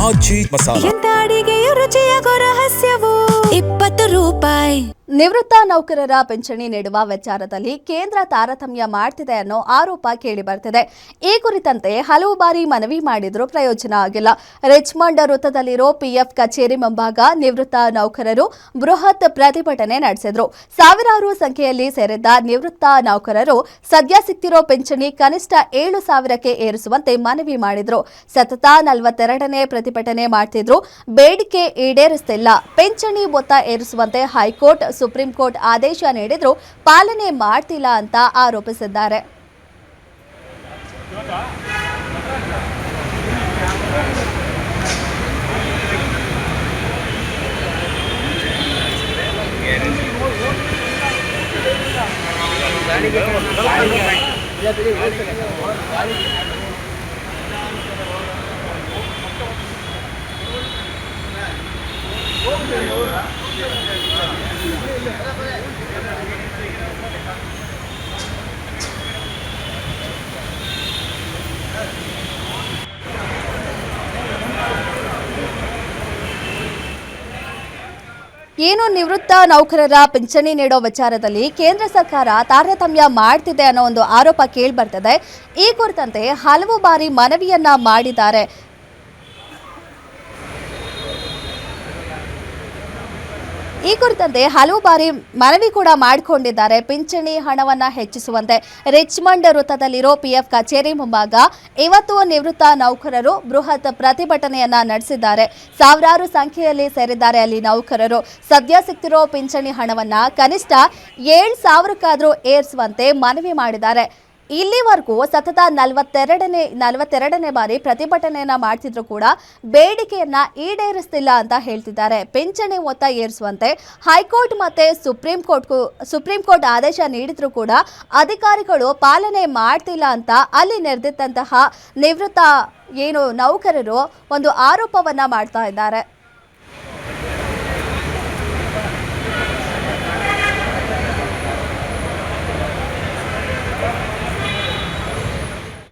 ಆಜಿ ಮಸಾಲ. ಎಂತ ಅಡಿಗೆಯ ರುಚಿಯಾಗೋ ರಹಸ್ಯವು 20 ರೂಪಾಯಿ. ನಿವೃತ್ತ ನೌಕರರ ಪಿಂಚಣಿ ನೀಡುವ ವಿಚಾರದಲ್ಲಿ ಕೇಂದ್ರ ತಾರತಮ್ಯ ಮಾಡ್ತಿದೆ ಅನ್ನೋ ಆರೋಪ ಕೇಳಿ ಬರ್ತಿದೆ. ಈ ಕುರಿತಂತೆ ಹಲವು ಬಾರಿ ಮನವಿ ಮಾಡಿದ್ರೂ ಪ್ರಯೋಜನ ಆಗಿಲ್ಲ. ರಿಚ್ಮಂಡ್ ವೃತ್ತದಲ್ಲಿರೋ ಪಿಎಫ್ ಕಚೇರಿ ಮುಂಭಾಗ ನಿವೃತ್ತ ನೌಕರರು ಬೃಹತ್ ಪ್ರತಿಭಟನೆ ನಡೆಸಿದ್ರು. ಸಾವಿರಾರು ಸಂಖ್ಯೆಯಲ್ಲಿ ಸೇರಿದ್ದ ನಿವೃತ್ತ ನೌಕರರು ಸದ್ಯ ಸಿಕ್ತಿರೋ ಪಿಂಚಣಿ ಕನಿಷ್ಠ 7,000ಕ್ಕೆ ಏರಿಸುವಂತೆ ಮನವಿ ಮಾಡಿದ್ರು. ಸತತ 42ನೇ ಪ್ರತಿಭಟನೆ ಮಾಡ್ತಿದ್ರು. ಬೇಡಿಕೆ ಈಡೇರಿಸುತ್ತಿಲ್ಲ. ಪಿಂಚಣಿ ಮೊತ್ತ ಏರಿಸುವಂತೆ ಹೈಕೋರ್ಟ್, ಸುಪ್ರೀಂ ಕೋರ್ಟ್ ಆದೇಶ ನೀಡಿದ್ರು ಪಾಲನೆ ಮಾಡ್ತಿಲ್ಲ ಅಂತ ಆರೋಪಿಸಿದ್ದಾರೆ. ಏನು ನಿವೃತ್ತ ನೌಕರರ ಪಿಂಚಣಿ ನೀಡೋ ವಿಚಾರದಲ್ಲಿ ಕೇಂದ್ರ ಸರ್ಕಾರ ತಾರತಮ್ಯ ಮಾಡ್ತಿದೆ ಅನ್ನೋ ಒಂದು ಆರೋಪ ಕೇಳಿ ಬರ್ತದೆ. ಈ ಕುರಿತಂತೆ ಹಲವು ಬಾರಿ ಮನವಿಯನ್ನ ಮಾಡಿದ್ದಾರೆ. ಮನವಿ ಕೂಡ ಮಾಡಿಕೊಂಡಿದ್ದಾರೆ. ಪಿಂಚಣಿ ಹಣವನ್ನ ಹೆಚ್ಚಿಸುವಂತೆ ರಿಚ್ಮಂಡ್ ವೃತ್ತದಲ್ಲಿರೋ ಪಿಎಫ್ ಕಚೇರಿ ಮುಂಭಾಗ ಇವತ್ತು ನಿವೃತ್ತ ನೌಕರರು ಬೃಹತ್ ಪ್ರತಿಭಟನೆಯನ್ನ ನಡೆಸಿದ್ದಾರೆ. ಸಾವಿರಾರು ಸಂಖ್ಯೆಯಲ್ಲಿ ಸೇರಿದ್ದಾರೆ ಅಲ್ಲಿ ನೌಕರರು. ಸದ್ಯ ಸಿಕ್ತಿರೋ ಪಿಂಚಣಿ ಹಣವನ್ನ ಕನಿಷ್ಠ 7,000ಕ್ಕಾದ್ರೂ ಏರಿಸುವಂತೆ ಮನವಿ ಮಾಡಿದ್ದಾರೆ. ಇಲ್ಲಿವರೆಗೂ ಸತತ 42ನೇ ಬಾರಿ ಪ್ರತಿಭಟನೆಯನ್ನ ಮಾಡ್ತಿದ್ರು ಕೂಡ ಬೇಡಿಕೆಯನ್ನ ಈಡೇರಿಸ್ತಿಲ್ಲ ಅಂತ ಹೇಳ್ತಿದ್ದಾರೆ. ಪಿಂಚಣಿ ಮೊತ್ತ ಏರಿಸುವಂತೆ ಹೈಕೋರ್ಟ್ ಮತ್ತೆ ಸುಪ್ರೀಂ ಕೋರ್ಟ್ ಆದೇಶ ನೀಡಿದ್ರು ಕೂಡ ಅಧಿಕಾರಿಗಳು ಪಾಲನೆ ಮಾಡ್ತಿಲ್ಲ ಅಂತ ಅಲ್ಲಿ ನೆರೆದಿದ್ದಂತಹ ನಿವೃತ್ತ ನೌಕರರು ಒಂದು ಆರೋಪವನ್ನ ಮಾಡ್ತಾ ಇದ್ದಾರೆ.